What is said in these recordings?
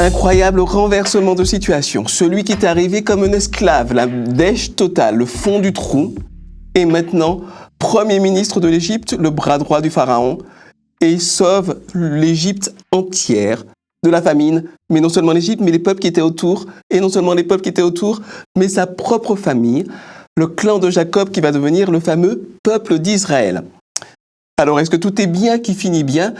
Incroyable renversement de situation. Celui qui est arrivé comme un esclave, la dèche totale, le fond du trou, est maintenant premier ministre de l'Égypte, le bras droit du pharaon, et il sauve l'Égypte entière de la famine. Mais non seulement l'Égypte, mais les peuples qui étaient autour, et non seulement les peuples qui étaient autour, mais sa propre famille, le clan de Jacob qui va devenir le fameux peuple d'Israël. Alors, est-ce que tout est bien qui finit bien ?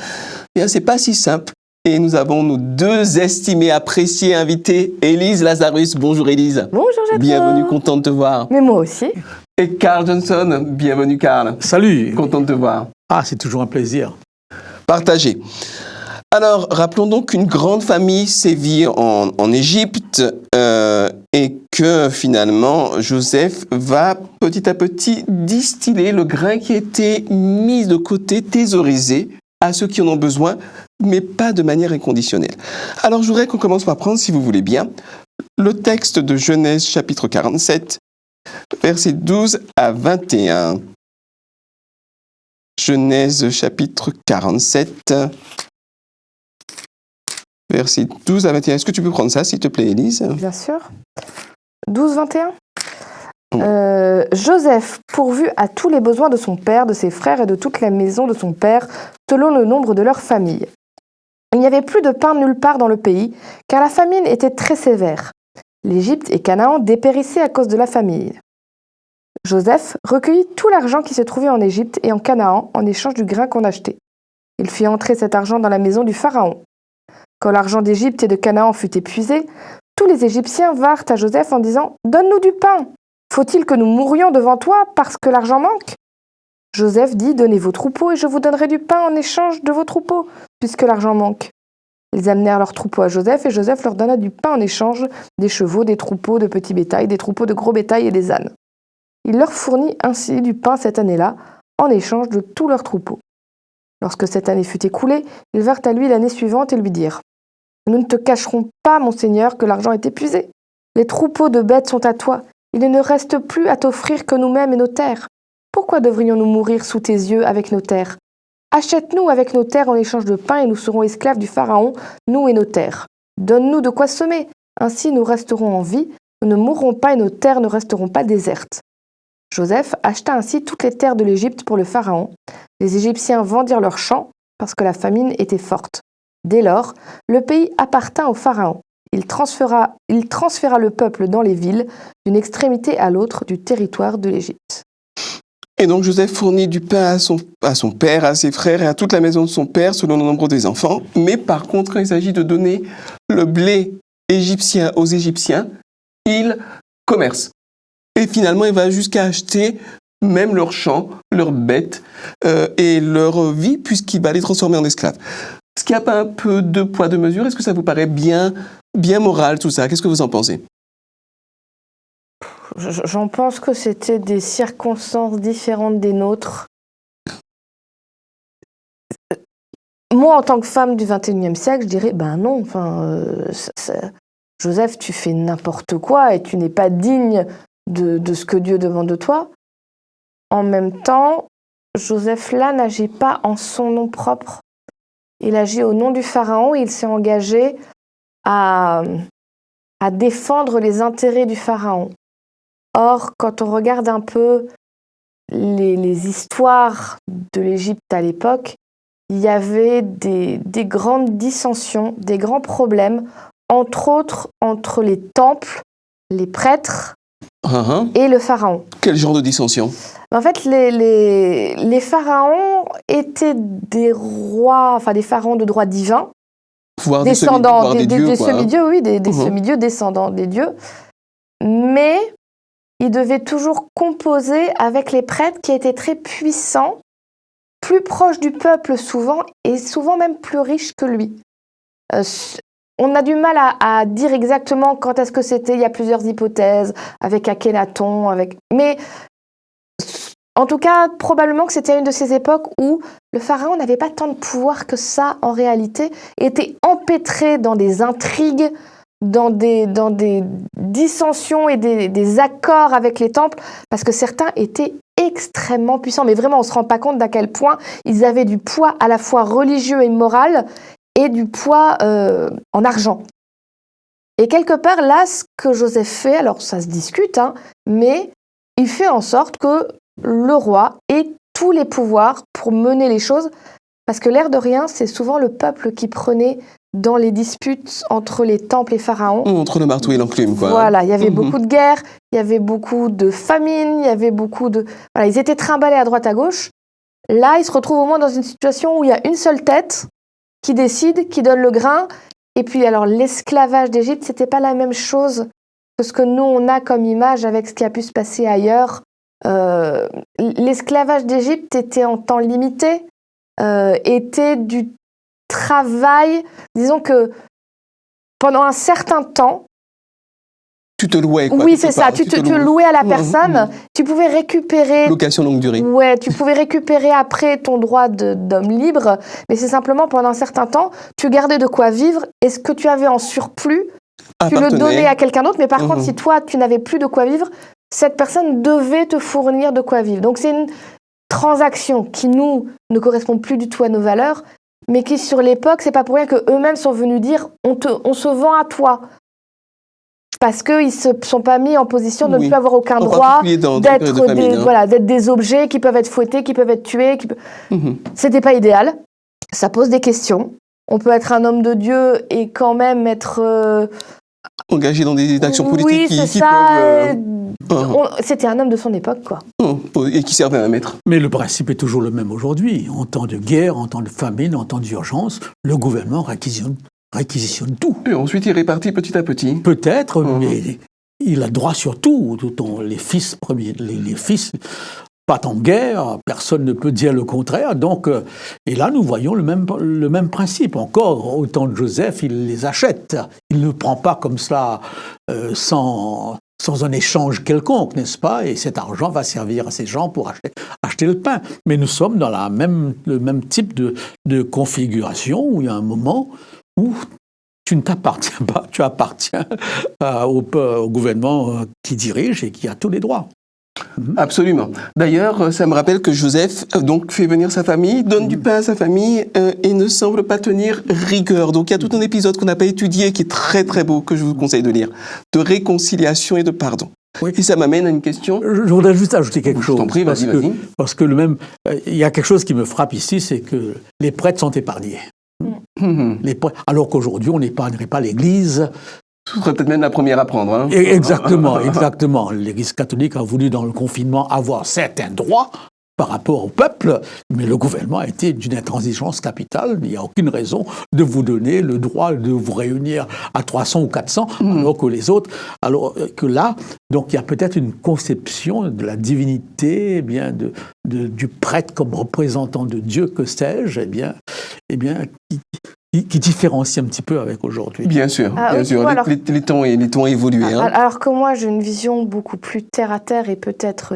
Eh bien, c'est pas si simple. Et nous avons nos deux estimés, appréciés invités, Élise Lazarus. Bonjour Élise. Bonjour Jacques. Bienvenue, contente de te voir. Mais moi aussi. Et Carl Johnson. Bienvenue Carl. Salut. Content de te voir. Ah, c'est toujours un plaisir. Partagé. Alors, rappelons donc qu'une grande famille sévit en Égypte et que finalement, Joseph va petit à petit distiller le grain qui a été mis de côté, thésaurisé à ceux qui en ont besoin, mais pas de manière inconditionnelle. Alors, je voudrais qu'on commence par prendre, si vous voulez bien, le texte de Genèse chapitre 47, versets 12 à 21. Genèse chapitre 47, versets 12 à 21. Est-ce que tu peux prendre ça, s'il te plaît, Élise ? Bien sûr. 12-21. Joseph pourvut à tous les besoins de son père, de ses frères et de toute la maison de son père, selon le nombre de leurs familles. Il n'y avait plus de pain nulle part dans le pays, car la famine était très sévère. L'Égypte et Canaan dépérissaient à cause de la famine. Joseph recueillit tout l'argent qui se trouvait en Égypte et en Canaan en échange du grain qu'on achetait. Il fit entrer cet argent dans la maison du Pharaon. Quand l'argent d'Égypte et de Canaan fut épuisé, tous les Égyptiens vinrent à Joseph en disant « Donne-nous du pain ! Faut-il que nous mourions devant toi parce que l'argent manque ?» Joseph dit « Donnez vos troupeaux et je vous donnerai du pain en échange de vos troupeaux, puisque l'argent manque. » Ils amenèrent leurs troupeaux à Joseph et Joseph leur donna du pain en échange des chevaux, des troupeaux de petits bétail, des troupeaux de gros bétail et des ânes. Il leur fournit ainsi du pain cette année-là, en échange de tous leurs troupeaux. Lorsque cette année fut écoulée, ils vinrent à lui l'année suivante et lui dirent « Nous ne te cacherons pas, mon Seigneur, que l'argent est épuisé. Les troupeaux de bêtes sont à toi. Il ne reste plus à t'offrir que nous-mêmes et nos terres. Pourquoi devrions-nous mourir sous tes yeux avec nos terres ? Achète-nous avec nos terres en échange de pain et nous serons esclaves du Pharaon, nous et nos terres. Donne-nous de quoi semer. Ainsi nous resterons en vie, nous ne mourrons pas et nos terres ne resteront pas désertes. » Joseph acheta ainsi toutes les terres de l'Égypte pour le Pharaon. Les Égyptiens vendirent leurs champs parce que la famine était forte. Dès lors, le pays appartint au Pharaon. Il transféra le peuple dans les villes, d'une extrémité à l'autre du territoire de l'Égypte. Et donc Joseph fournit du pain à son père, à ses frères et à toute la maison de son père, selon le nombre des enfants. Mais par contre, quand il s'agit de donner le blé égyptien aux Égyptiens, il commerce. Et finalement, il va jusqu'à acheter même leurs champs, leurs bêtes et leur vie, puisqu'il va les transformer en esclaves. Est-ce qu'il n'y a pas un peu de poids, de mesure ? Est-ce que ça vous paraît bien moral, tout ça ? Qu'est-ce que vous en pensez ? J'en pense que c'était des circonstances différentes des nôtres. Moi, en tant que femme du XXIe siècle, je dirais, ben non, Joseph, tu fais n'importe quoi et tu n'es pas digne de ce que Dieu demande de toi. En même temps, Joseph là n'agit pas en son nom propre. Il agit au nom du Pharaon et il s'est engagé à défendre les intérêts du Pharaon. Or, quand on regarde un peu les histoires de l'Égypte à l'époque, il y avait des grandes dissensions, des grands problèmes, entre autres entre les temples, les prêtres et le Pharaon. Quel genre de dissension ? En fait, les pharaons étaient des rois, enfin des pharaons de droit divin, descendants des semi-dieux, oui, des semi-dieux descendants des dieux, mais ils devaient toujours composer avec les prêtres qui étaient très puissants, plus proches du peuple souvent, et souvent même plus riches que lui. On a du mal à dire exactement quand est-ce que c'était, il y a plusieurs hypothèses, avec Akhénaton, mais en tout cas, probablement que c'était une de ces époques où le pharaon n'avait pas tant de pouvoir que ça en réalité, était empêtré dans des intrigues, dans des dissensions et des accords avec les temples, parce que certains étaient extrêmement puissants. Mais vraiment, on ne se rend pas compte d'à quel point ils avaient du poids à la fois religieux et moral, et du poids en argent. Et quelque part, là, ce que Joseph fait, alors ça se discute, mais il fait en sorte que le roi ait tous les pouvoirs pour mener les choses, parce que l'air de rien, c'est souvent le peuple qui prenait dans les disputes entre les temples et pharaons. Entre le marteau et l'enclume, quoi. Voilà, il y avait beaucoup de guerres, il y avait beaucoup de famines, il y avait beaucoup de... Voilà, ils étaient trimballés à droite à gauche. Là, ils se retrouvent au moins dans une situation où il y a une seule tête qui décide, qui donne le grain. Et puis, alors, l'esclavage d'Égypte, c'était pas la même chose que ce que nous, on a comme image avec ce qui a pu se passer ailleurs. L'esclavage d'Égypte était en temps limité, était du travail. Disons que pendant un certain temps, tu te louais, quoi. Oui, c'est ça. Tu te louais à la personne. Tu pouvais récupérer... Location longue durée. Ouais, tu pouvais récupérer après ton droit d'homme libre, mais c'est simplement pendant un certain temps, tu gardais de quoi vivre et ce que tu avais en surplus, tu le donnais à quelqu'un d'autre. Mais par contre, si toi, tu n'avais plus de quoi vivre, cette personne devait te fournir de quoi vivre. Donc, c'est une transaction qui, nous, ne correspond plus du tout à nos valeurs, mais qui, sur l'époque, c'est pas pour rien qu'eux-mêmes sont venus dire on se vend à toi. Parce qu'ils ne se sont pas mis en position de ne plus avoir aucun droit d'être des objets qui peuvent être fouettés, qui peuvent être tués. C'était pas idéal. Ça pose des questions. On peut être un homme de Dieu et quand même être... engagé dans des actions politiques qui peuvent... C'était un homme de son époque, quoi. Et qui servait à un maître. Mais le principe est toujours le même aujourd'hui. En temps de guerre, en temps de famine, en temps d'urgence, le gouvernement réquisitionne tout. Et ensuite, il répartit petit à petit. Peut-être, mais il a droit sur tout. Les fils partent en guerre, personne ne peut dire le contraire. Donc, et là, nous voyons le même principe. Encore, au temps de Joseph, il les achète. Il ne prend pas comme cela sans un échange quelconque, n'est-ce pas? Et cet argent va servir à ces gens pour acheter le pain. Mais nous sommes dans le même type de configuration où il y a un moment où tu ne t'appartiens pas, tu appartiens au gouvernement qui dirige et qui a tous les droits. Absolument. D'ailleurs, ça me rappelle que Joseph donc fait venir sa famille, donne du pain à sa famille et ne semble pas tenir rigueur. Donc il y a tout un épisode qu'on n'a pas étudié qui est très très beau, que je vous conseille de lire, de réconciliation et de pardon. Oui. Et ça m'amène à une question. Je voudrais juste ajouter quelque chose. Je t'en prie, vas-y. Parce que il y a quelque chose qui me frappe ici, c'est que les prêtres sont épargnés. Alors qu'aujourd'hui, on n'épargnerait pas l'Église. Ce serait peut-être même la première à prendre. Hein. Exactement. L'Église catholique a voulu, dans le confinement, avoir certains droits par rapport au peuple, mais le gouvernement a été d'une intransigeance capitale. Il n'y a aucune raison de vous donner le droit de vous réunir à 300 ou 400, alors que les autres... Alors que là, donc il y a peut-être une conception de la divinité, du prêtre comme représentant de Dieu, que sais-je, qui différencie un petit peu avec aujourd'hui. Bien sûr. Les temps ont évolué. Alors que moi, j'ai une vision beaucoup plus terre-à-terre et peut-être...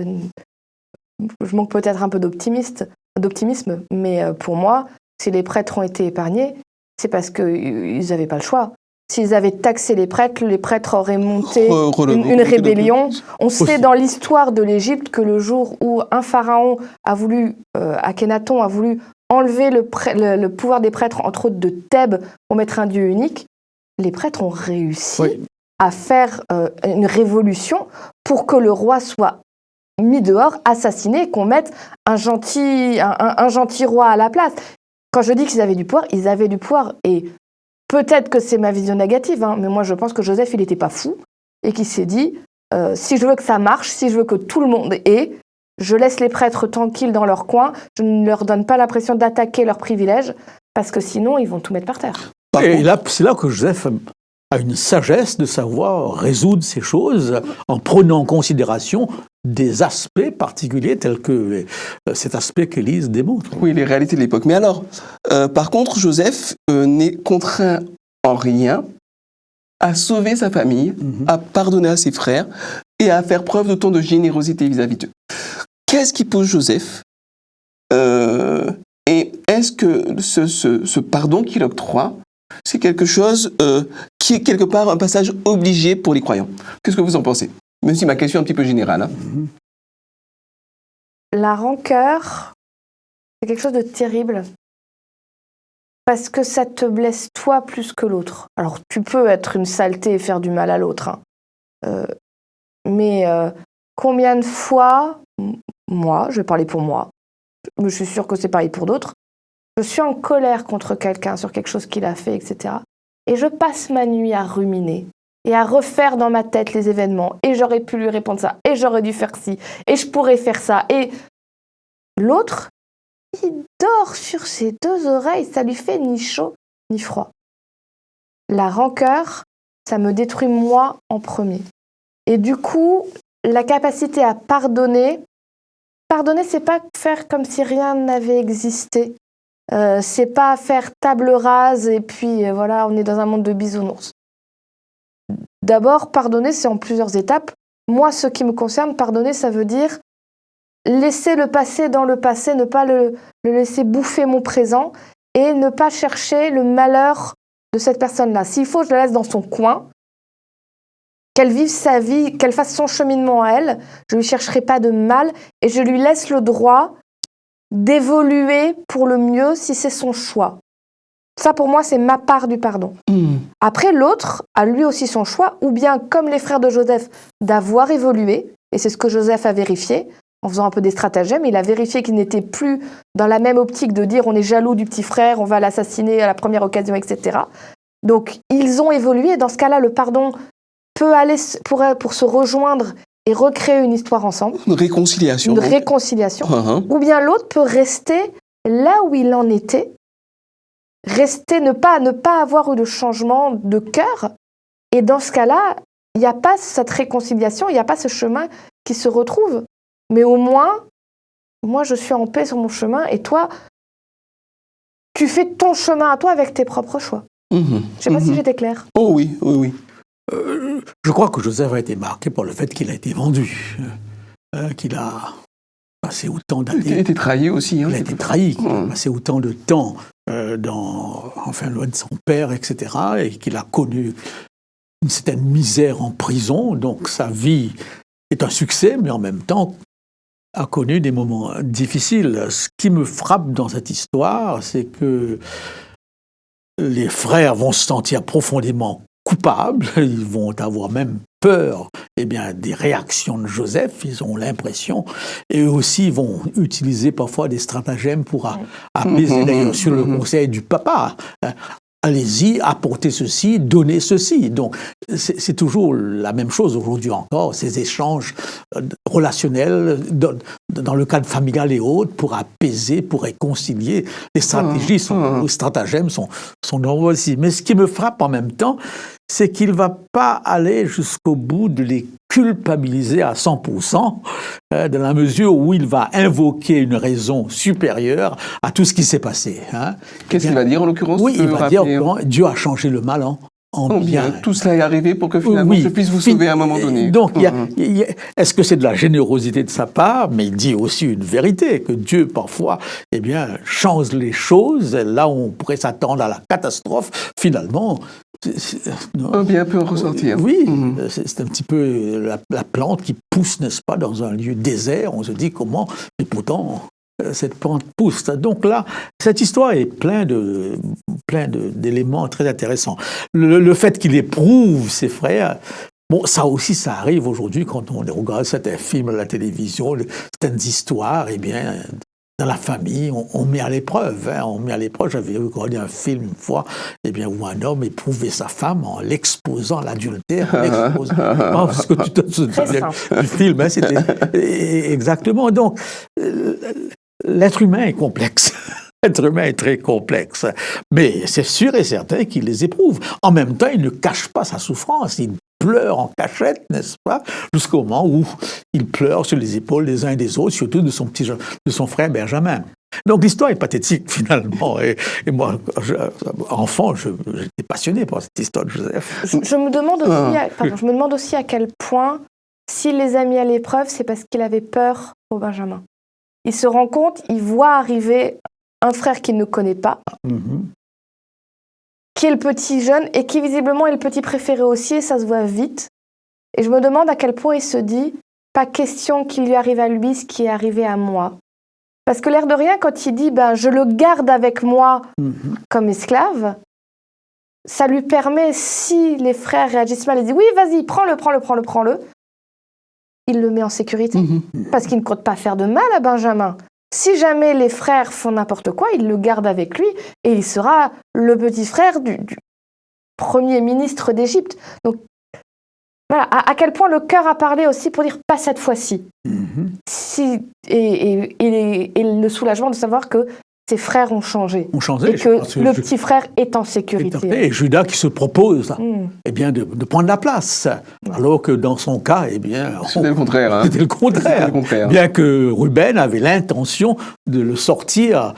Je manque peut-être un peu d'optimisme, mais pour moi, si les prêtres ont été épargnés, c'est parce qu'ils n'avaient pas le choix. S'ils avaient taxé les prêtres auraient monté une rébellion. On sait dans l'histoire de l'Égypte que le jour où un pharaon a voulu, Akhenaton a voulu enlever le pouvoir des prêtres, entre autres de Thèbes, pour mettre un dieu unique, les prêtres ont réussi à faire une révolution pour que le roi soit mis dehors, assassiné, et qu'on mette un gentil roi à la place. Quand je dis qu'ils avaient du pouvoir, ils avaient du pouvoir. Et peut-être que c'est ma vision négative, mais moi je pense que Joseph, il n'était pas fou, et qu'il s'est dit, si je veux que ça marche, si je veux que tout le monde ait, je laisse les prêtres tranquilles dans leur coin, je ne leur donne pas l'impression d'attaquer leurs privilèges, parce que sinon, ils vont tout mettre par terre. Et là, c'est là que Joseph a une sagesse de savoir résoudre ces choses en prenant en considération des aspects particuliers tels que cet aspect qu'Élise démontre. Oui, les réalités de l'époque. Mais alors, par contre, Joseph n'est contraint en rien à sauver sa famille, à pardonner à ses frères et à faire preuve d'autant de générosité vis-à-vis d'eux. Qu'est-ce qui pousse Joseph et est-ce que ce pardon qu'il octroie, c'est quelque chose qui est quelque part un passage obligé pour les croyants? Qu'est-ce que vous en pensez? Même si ma question est un petit peu générale. La rancœur, c'est quelque chose de terrible. parce que ça te blesse toi plus que l'autre. Alors, tu peux être une saleté et faire du mal à l'autre, hein. Mais combien de fois, moi, je vais parler pour moi, mais je suis sûre que c'est pareil pour d'autres, je suis en colère contre quelqu'un sur quelque chose qu'il a fait, etc. Et je passe ma nuit à ruminer et à refaire dans ma tête les événements. Et j'aurais pu lui répondre ça, et j'aurais dû faire ci, et je pourrais faire ça. Et l'autre, il dort sur ses deux oreilles, ça lui fait ni chaud ni froid. La rancœur, ça me détruit moi en premier. Et du coup, la capacité à pardonner, c'est pas faire comme si rien n'avait existé. C'est pas faire table rase et puis voilà, on est dans un monde de bisounours. D'abord, pardonner, c'est en plusieurs étapes. Moi, ce qui me concerne, pardonner, ça veut dire laisser le passé dans le passé, ne pas le laisser bouffer mon présent et ne pas chercher le malheur de cette personne-là. S'il faut, je la laisse dans son coin, qu'elle vive sa vie, qu'elle fasse son cheminement à elle, je ne lui chercherai pas de mal et je lui laisse le droit d'évoluer pour le mieux si c'est son choix. Ça, pour moi, c'est ma part du pardon. Après, l'autre a lui aussi son choix, ou bien, comme les frères de Joseph, d'avoir évolué, et c'est ce que Joseph a vérifié, en faisant un peu des stratagèmes, il a vérifié qu'il n'était plus dans la même optique de dire on est jaloux du petit frère, on va l'assassiner à la première occasion, etc. Donc, ils ont évolué, et dans ce cas-là, le pardon peut aller pour se rejoindre et recréer une histoire ensemble. Une réconciliation. Une réconciliation. Ou bien l'autre peut rester là où il en était, ne pas avoir eu de changement de cœur. Et dans ce cas-là, il n'y a pas cette réconciliation, il n'y a pas ce chemin qui se retrouve. Mais au moins, moi, je suis en paix sur mon chemin et toi, tu fais ton chemin à toi avec tes propres choix. Je ne sais pas si j'étais claire. Oh oui, oui, oui. Je crois que Joseph a été marqué par le fait qu'il a été vendu, qu'il a passé autant d'années. Il a été trahi aussi. Il a été trahi, qu'il a passé autant de temps loin de son père, etc., et qu'il a connu une certaine misère en prison. Donc sa vie est un succès, mais en même temps a connu des moments difficiles. Ce qui me frappe dans cette histoire, c'est que les frères vont se sentir profondément coupables, ils vont avoir même peur des réactions de Joseph, ils ont l'impression, et eux aussi vont utiliser parfois des stratagèmes pour apaiser, d'ailleurs sur le conseil du papa. Allez-y, apportez ceci, donnez ceci. Donc, c'est toujours la même chose aujourd'hui encore, ces échanges relationnels dans le cadre familial et autres pour apaiser, pour réconcilier. Les stratégies, les stratagèmes sont nombreux aussi. Mais ce qui me frappe en même temps, c'est qu'il ne va pas aller jusqu'au bout de les culpabiliser à 100%, dans la mesure où il va invoquer une raison supérieure à tout ce qui s'est passé. Qu'est-ce qu'il va dire en l'occurrence? Oui, il va dire que Dieu a changé le mal en bien. Tout cela est arrivé pour que finalement je puisse vous sauver à un moment donné. Donc, est-ce que c'est de la générosité de sa part? Mais il dit aussi une vérité, que Dieu parfois change les choses, là où on pourrait s'attendre à la catastrophe, finalement... Un bien peut en ressortir. Oui, c'est un petit peu la plante qui pousse, n'est-ce pas, dans un lieu désert. On se dit comment, et pourtant, cette plante pousse. Donc là, cette histoire est pleine d'éléments très intéressants. Le fait qu'il éprouve ses frères, ça aussi, ça arrive aujourd'hui quand on regarde certains films à la télévision, certaines histoires, dans la famille, on met à l'épreuve. On met à l'épreuve. J'avais regardé un film une fois, où un homme éprouvait sa femme en l'exposant à l'adultère. Parce que tu te souviens du film, c'était exactement. Donc, l'être humain est complexe. L'être humain est très complexe. Mais c'est sûr et certain qu'il les éprouve. En même temps, il ne cache pas sa souffrance. Il pleure en cachette, n'est-ce pas, jusqu'au moment où il pleure sur les épaules des uns et des autres, surtout de son frère Benjamin. Donc l'histoire est pathétique finalement. Et moi, enfant, j'étais passionné par cette histoire de Joseph. Je me demande aussi à quel point, s'il les a mis à l'épreuve, c'est parce qu'il avait peur pour Benjamin. Il se rend compte, il voit arriver un frère qu'il ne connaît pas, qui est le petit jeune et qui visiblement est le petit préféré aussi, et ça se voit vite. Et je me demande à quel point il se dit, pas question qu'il lui arrive à lui ce qui est arrivé à moi. Parce que l'air de rien, quand il dit je le garde avec moi comme esclave, ça lui permet, si les frères réagissent mal et disent oui, vas-y, prends-le, il le met en sécurité. Parce qu'il ne compte pas faire de mal à Benjamin. Si jamais les frères font n'importe quoi, il le garde avec lui et il sera le petit frère du premier ministre d'Égypte. Donc, voilà, à quel point le cœur a parlé aussi pour dire pas cette fois-ci. Et le soulagement de savoir que ses frères ont changé. Et que le petit frère est en sécurité. Et Judas qui se propose de prendre la place. Alors que dans son cas, c'était le contraire. C'était le contraire. Bien que Ruben avait l'intention de le sortir.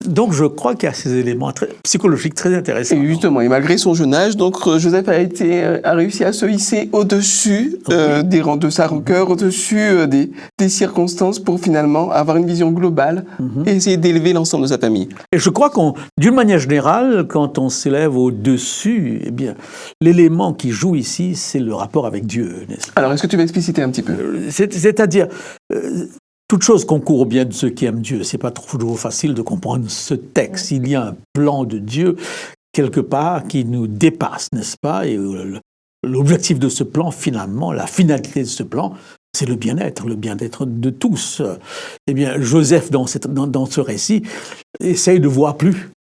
Donc je crois qu'il y a ces éléments psychologiques très intéressants. Et justement, et malgré son jeune âge, donc Joseph a réussi à se hisser au-dessus des rangs de sa rancœur, au-dessus des circonstances pour finalement avoir une vision globale et essayer d'élever l'ensemble de sa famille. Et je crois d'une manière générale, quand on s'élève au-dessus, l'élément qui joue ici, c'est le rapport avec Dieu, n'est-ce pas ? Alors, est-ce que tu vas expliciter un petit peu ? C'est-à-dire... toute chose concourt au bien de ceux qui aiment Dieu. C'est pas toujours facile de comprendre ce texte. Il y a un plan de Dieu quelque part qui nous dépasse, n'est-ce pas ? Et l'objectif de ce plan, finalement, la finalité de ce plan, c'est le bien-être de tous. Joseph, dans ce récit, essaye de voir plus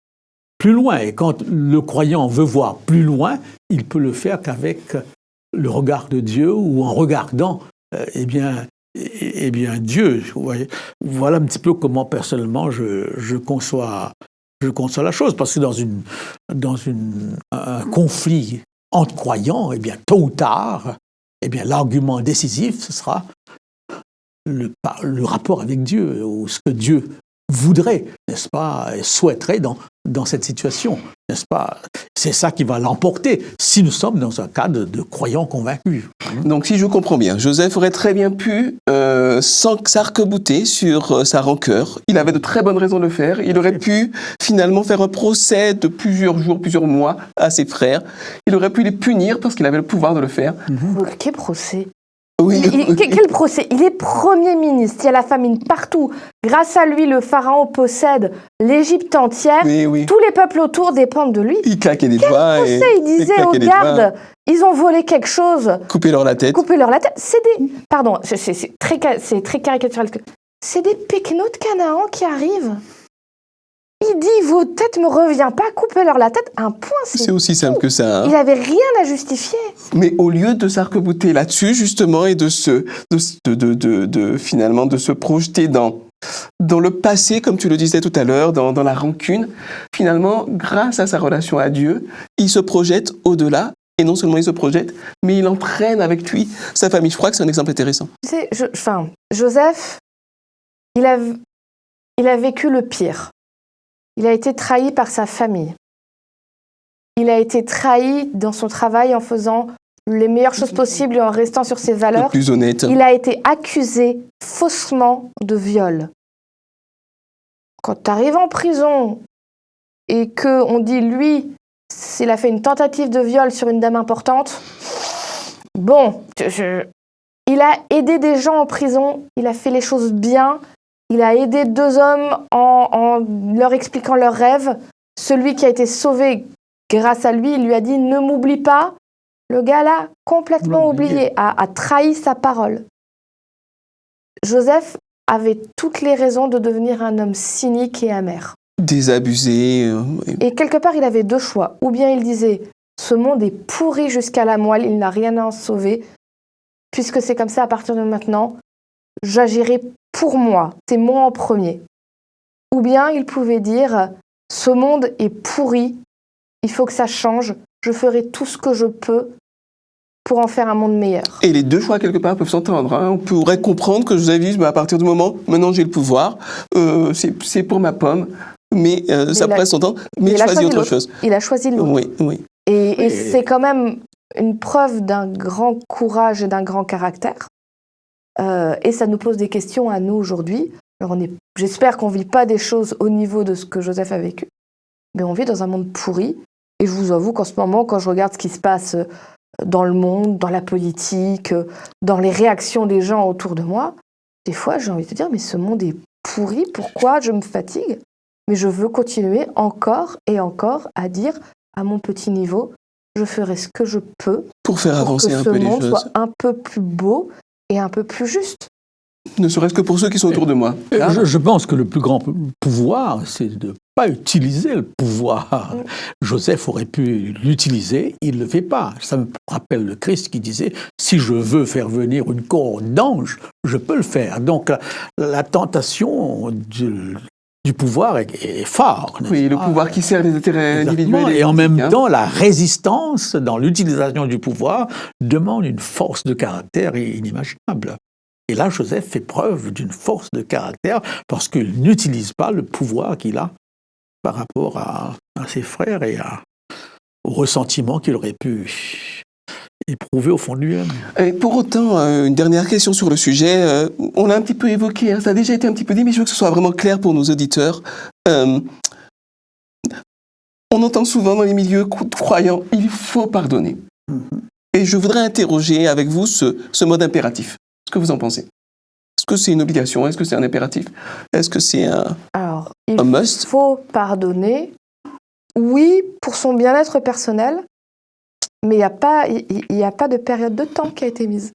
loin. Et quand le croyant veut voir plus loin, il peut le faire qu'avec le regard de Dieu ou en regardant, Dieu. Vous voyez, voilà un petit peu comment personnellement je conçois la chose, parce que dans un conflit entre croyants, tôt ou tard, l'argument décisif, ce sera le rapport avec Dieu, ou ce que Dieu voudrait, n'est-ce pas, et souhaiterait dans cette situation, n'est-ce pas ? C'est ça qui va l'emporter si nous sommes dans un cadre de croyants convaincus. Donc, si je comprends bien, Joseph aurait très bien pu s'arc-bouter sur sa rancœur. Il avait de très bonnes raisons de le faire. Il aurait pu finalement faire un procès de plusieurs jours, plusieurs mois à ses frères. Il aurait pu les punir parce qu'il avait le pouvoir de le faire. Quel procès ? Oui. Quel procès ? Il est Premier ministre, il y a la famine partout. Grâce à lui, le pharaon possède l'Égypte entière. Oui. Tous les peuples autour dépendent de lui. Il claquait des doigts. Quel procès ? Il disait aux gardes, ils ont volé quelque chose. Coupez-leur la tête. Pardon, c'est très caricatural. C'est des péquenots de Canaan qui arrivent. Il dit, vos têtes me revient pas, coupez-leur la tête, un point. C'est aussi simple que ça. Il avait rien à justifier. Mais au lieu de s'arc-bouter là-dessus, justement, et finalement de se projeter dans le passé, comme tu le disais tout à l'heure, dans la rancune, finalement, grâce à sa relation à Dieu, il se projette au-delà. Et non seulement il se projette, mais il entraîne avec lui sa famille. Je crois que c'est un exemple intéressant. Tu sais, Joseph, il a vécu le pire. Il a été trahi par sa famille. Il a été trahi dans son travail en faisant les meilleures choses possibles et en restant sur ses valeurs. Le plus honnête. Il a été accusé faussement de viol. Quand tu arrives en prison et qu'on dit, lui, s'il a fait une tentative de viol sur une dame importante, il a aidé des gens en prison, il a fait les choses bien. Il a aidé 2 hommes en leur expliquant leurs rêves. Celui qui a été sauvé grâce à lui, il lui a dit « Ne m'oublie pas ». Le gars là, complètement oublié, a trahi sa parole. Joseph avait toutes les raisons de devenir un homme cynique et amer. Désabusé. Et quelque part, il avait 2 choix. Ou bien il disait « Ce monde est pourri jusqu'à la moelle, il n'a rien à en sauver. Puisque c'est comme ça, à partir de maintenant, j'agirai pour moi, c'est moi en premier. » Ou bien il pouvait dire « Ce monde est pourri, il faut que ça change, je ferai tout ce que je peux pour en faire un monde meilleur. » Et les 2 choix, quelque part, peuvent s'entendre. On pourrait comprendre que Joseph dise à partir du moment, maintenant j'ai le pouvoir, c'est pour ma pomme, mais ça pourrait s'entendre, mais il choisit autre chose. Il a choisi l'autre. Oui. Et c'est quand même une preuve d'un grand courage et d'un grand caractère. Et ça nous pose des questions à nous aujourd'hui. Alors j'espère qu'on ne vit pas des choses au niveau de ce que Joseph a vécu, mais on vit dans un monde pourri. Et je vous avoue qu'en ce moment, quand je regarde ce qui se passe dans le monde, dans la politique, dans les réactions des gens autour de moi, des fois, j'ai envie de te dire, mais ce monde est pourri, pourquoi je me fatigue? Mais je veux continuer encore et encore à dire, à mon petit niveau, je ferai ce que je peux Pour faire avancer un peu les que ce monde choses. soit un peu plus beau et un peu plus juste. Ne serait-ce que pour ceux qui sont autour de moi. Je pense que le plus grand pouvoir, c'est de ne pas utiliser le pouvoir. Joseph aurait pu l'utiliser, il ne le fait pas. Ça me rappelle le Christ qui disait « Si je veux faire venir une couronne d'anges, je peux le faire ». Donc la tentation du pouvoir est forte. Oui, le pouvoir qui sert les intérêts individuels. Et en même temps, la résistance dans l'utilisation du pouvoir demande une force de caractère inimaginable. Et là, Joseph fait preuve d'une force de caractère parce qu'il n'utilise pas le pouvoir qu'il a par rapport à ses frères et au ressentiment qu'il aurait pu éprouver au fond de lui-même. Et pour autant, une dernière question sur le sujet. On l'a un petit peu évoqué, hein, ça a déjà été un petit peu dit, mais je veux que ce soit vraiment clair pour nos auditeurs. On entend souvent dans les milieux croyants, il faut pardonner. Et je voudrais interroger avec vous ce mode impératif. Qu'est-ce que vous en pensez? Est-ce que c'est une obligation? Est-ce que c'est un impératif? Est-ce que c'est un must? Il faut pardonner, oui, pour son bien-être personnel, mais il n'y a pas de période de temps qui a été mise.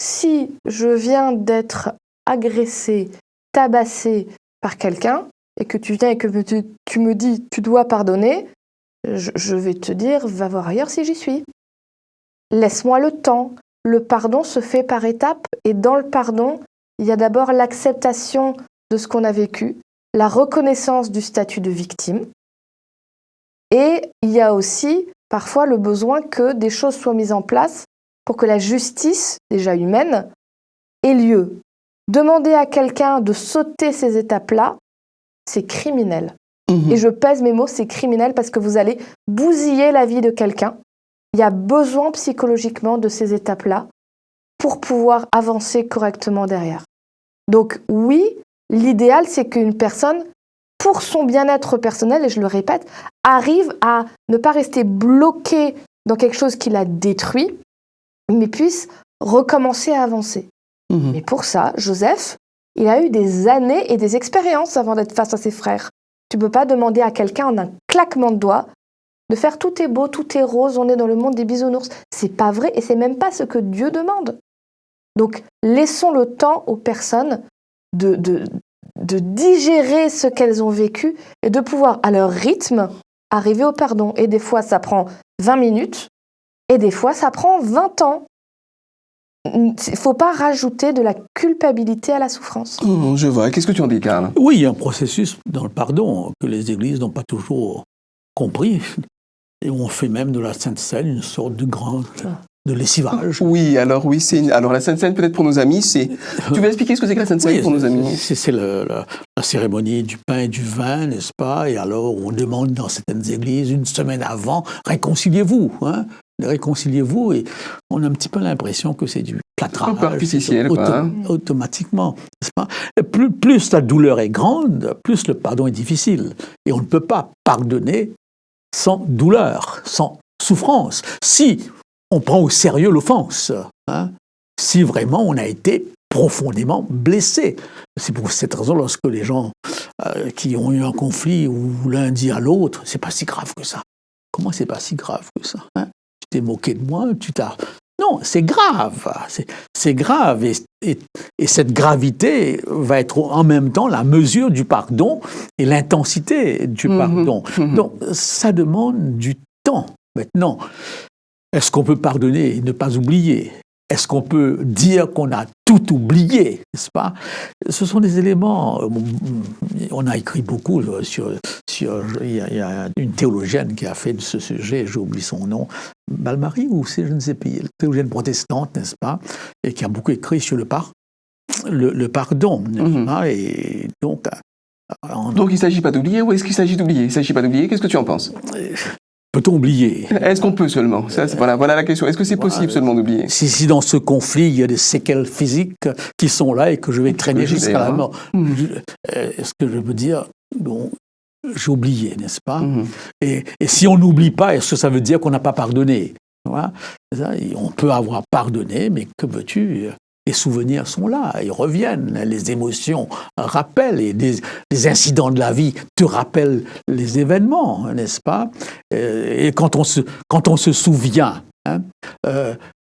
Si je viens d'être agressé, tabassé par quelqu'un, et que tu viens et que tu me dis tu dois pardonner, je vais te dire va voir ailleurs si j'y suis. Laisse-moi le temps. Le pardon se fait par étapes, et dans le pardon, il y a d'abord l'acceptation de ce qu'on a vécu, la reconnaissance du statut de victime, et il y a aussi parfois le besoin que des choses soient mises en place pour que la justice, déjà humaine, ait lieu. Demander à quelqu'un de sauter ces étapes-là, c'est criminel. Et je pèse mes mots, c'est criminel parce que vous allez bousiller la vie de quelqu'un. Il y a besoin psychologiquement de ces étapes-là pour pouvoir avancer correctement derrière. Donc oui, l'idéal, c'est qu'une personne, pour son bien-être personnel, et je le répète, arrive à ne pas rester bloquée dans quelque chose qui l'a détruit, mais puisse recommencer à avancer. Mais pour ça, Joseph, il a eu des années et des expériences avant d'être face à ses frères. Tu ne peux pas demander à quelqu'un en un claquement de doigts de faire tout est beau, tout est rose, on est dans le monde des bisounours. C'est pas vrai et c'est même pas ce que Dieu demande. Donc, laissons le temps aux personnes de digérer ce qu'elles ont vécu et de pouvoir, à leur rythme, arriver au pardon. Et des fois, ça prend 20 minutes et des fois, ça prend 20 ans. Il ne faut pas rajouter de la culpabilité à la souffrance. Je vois. Qu'est-ce que tu en dis, Karl? Oui, il y a un processus dans le pardon que les églises n'ont pas toujours compris. Et on fait même de la Sainte Seine une sorte de lessivage. Oui, alors la Sainte Seine, peut-être pour nos amis, c'est... Tu veux expliquer ce que c'est que la Sainte Seine pour nos amis? C'est la cérémonie du pain et du vin, n'est-ce pas? Et alors, on demande dans certaines églises, une semaine avant, réconciliez-vous, hein? Réconciliez-vous, et on a un petit peu l'impression que c'est du plâtrage. Artificiel, automatiquement, n'est-ce pas? Et plus la douleur est grande, plus le pardon est difficile. Et on ne peut pas pardonner sans douleur, sans souffrance. Si on prend au sérieux l'offense, hein, si vraiment on a été profondément blessé. C'est pour cette raison, lorsque les gens qui ont eu un conflit ou l'un dit à l'autre, c'est pas si grave que ça. Comment c'est pas si grave que ça, hein? Tu t'es moqué de moi, Non, c'est grave. C'est grave. Et cette gravité va être en même temps la mesure du pardon et l'intensité du pardon. Donc, ça demande du temps. Maintenant, est-ce qu'on peut pardonner et ne pas oublier? Est-ce qu'on peut dire qu'on a tout oublié, n'est-ce pas? Ce sont des éléments... On a écrit beaucoup sur il y a une théologienne qui a fait de ce sujet, j'oublie son nom, Balmary ou c'est, je ne sais plus, une théologienne protestante, n'est-ce pas? Et qui a beaucoup écrit sur le pardon, n'est-ce pas? Et donc il ne s'agit pas d'oublier ou est-ce qu'il s'agit d'oublier? Il ne s'agit pas d'oublier, qu'est-ce que tu en penses? Peut-on oublier? Est-ce qu'on peut seulement? Voilà la question. Est-ce que c'est possible seulement d'oublier? Si dans ce conflit, il y a des séquelles physiques qui sont là et que je vais traîner jusqu'à la mort, est-ce que je peux dire, bon, j'ai oublié, n'est-ce pas? Et si on n'oublie pas, est-ce que ça veut dire qu'on n'a pas pardonné? Voilà. On peut avoir pardonné, mais que veux-tu? les souvenirs sont là, ils reviennent, les émotions rappellent, et les incidents de la vie te rappellent les événements, n'est-ce pas? Et quand on se souvient,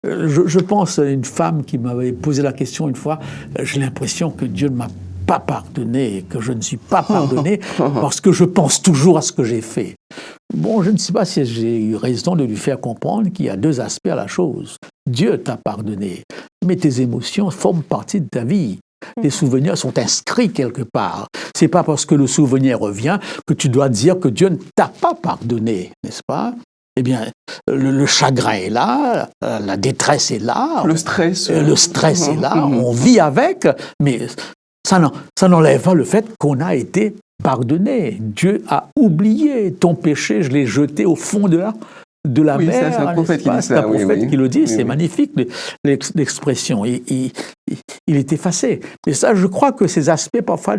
je pense à une femme qui m'avait posé la question une fois, j'ai l'impression que Dieu ne m'a pas pardonné, que je ne suis pas pardonné parce que je pense toujours à ce que j'ai fait. Bon, je ne sais pas si j'ai eu raison de lui faire comprendre qu'il y a deux aspects à la chose. Dieu t'a pardonné, mais tes émotions forment partie de ta vie. Tes souvenirs sont inscrits quelque part. C'est pas parce que le souvenir revient que tu dois dire que Dieu ne t'a pas pardonné, n'est-ce pas? Eh bien, le chagrin est là, la détresse est là. Le stress. Le stress est là, on vit avec, mais ça n'enlève pas le fait qu'on a été pardonné. Dieu a oublié ton péché, je l'ai jeté au fond de la mer. Ça, c'est un prophète qui dit ça. C'est un prophète qui le dit, c'est oui. magnifique l'expression. Il est effacé. Mais ça, je crois que ces aspects, parfois,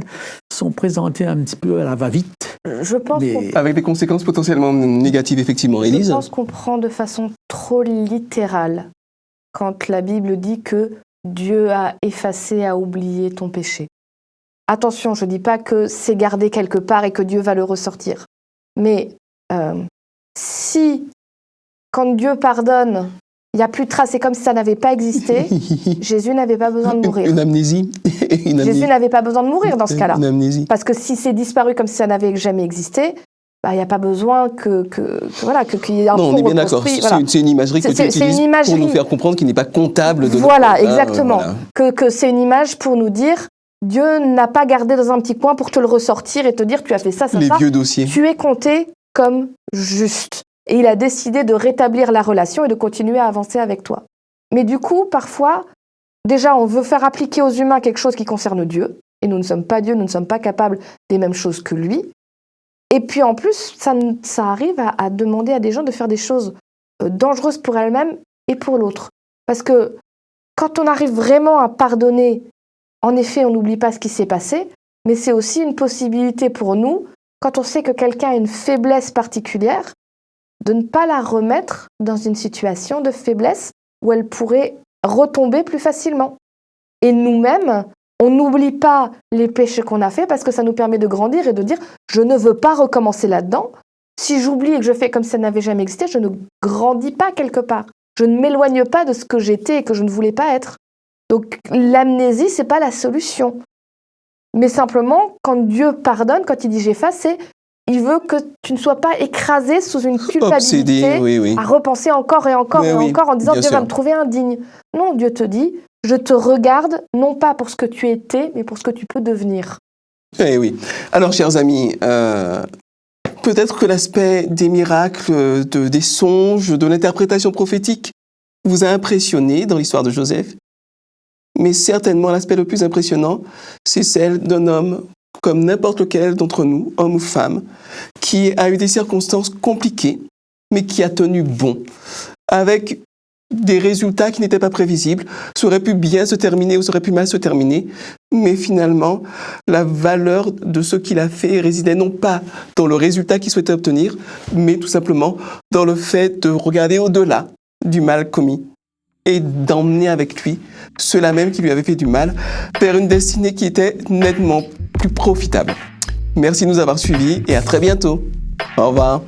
sont présentés un petit peu à la va-vite. Je pense avec des conséquences potentiellement négatives, effectivement. Élise ? Je pense qu'on prend de façon trop littérale quand la Bible dit que Dieu a effacé, a oublié ton péché. Attention, je ne dis pas que c'est gardé quelque part et que Dieu va le ressortir. Mais si, quand Dieu pardonne, il n'y a plus de traces, c'est comme si ça n'avait pas existé, Jésus n'avait pas besoin de mourir. Une amnésie. Jésus n'avait pas besoin de mourir dans ce cas-là. Une amnésie. Parce que si c'est disparu comme si ça n'avait jamais existé, il n'y a pas besoin qu'il y ait un non, pont on est bien d'accord. voilà. C'est une imagerie que tu utilises pour nous faire comprendre qu'il n'est pas comptable de voilà, exactement. Que c'est une image pour nous dire Dieu n'a pas gardé dans un petit coin pour te le ressortir et te dire tu as fait ça, ça, les ça. Vieux dossiers. Tu es compté comme juste. Et il a décidé de rétablir la relation et de continuer à avancer avec toi. Mais du coup, parfois, déjà, on veut faire appliquer aux humains quelque chose qui concerne Dieu. Et nous ne sommes pas Dieu, nous ne sommes pas capables des mêmes choses que lui. Et puis en plus, ça arrive à demander à des gens de faire des choses dangereuses pour elles-mêmes et pour l'autre. Parce que quand on arrive vraiment à pardonner, en effet, on n'oublie pas ce qui s'est passé, mais c'est aussi une possibilité pour nous, quand on sait que quelqu'un a une faiblesse particulière, de ne pas la remettre dans une situation de faiblesse où elle pourrait retomber plus facilement. Et nous-mêmes, on n'oublie pas les péchés qu'on a faits parce que ça nous permet de grandir et de dire « je ne veux pas recommencer là-dedans ». Si j'oublie et que je fais comme si ça n'avait jamais existé, je ne grandis pas quelque part. Je ne m'éloigne pas de ce que j'étais et que je ne voulais pas être. Donc l'amnésie, ce n'est pas la solution. Mais simplement, quand Dieu pardonne, quand il dit « j'efface », c'est il veut que tu ne sois pas écrasé sous une culpabilité à repenser encore et encore et encore en disant « Dieu va me trouver indigne ». Non, Dieu te dit « je te regarde, non pas pour ce que tu étais, mais pour ce que tu peux devenir ». Eh oui. Alors, chers amis, peut-être que l'aspect des miracles, des songes, de l'interprétation prophétique vous a impressionné dans l'histoire de Joseph. Mais certainement, l'aspect le plus impressionnant, c'est celle d'un homme comme n'importe lequel d'entre nous, homme ou femme, qui a eu des circonstances compliquées, mais qui a tenu bon, avec des résultats qui n'étaient pas prévisibles. Ça aurait pu bien se terminer ou ça aurait pu mal se terminer, mais finalement, la valeur de ce qu'il a fait résidait non pas dans le résultat qu'il souhaitait obtenir, mais tout simplement dans le fait de regarder au-delà du mal commis et d'emmener avec lui ceux-là même qui lui avaient fait du mal vers une destinée qui était nettement plus profitable. Merci de nous avoir suivis et à très bientôt. Au revoir.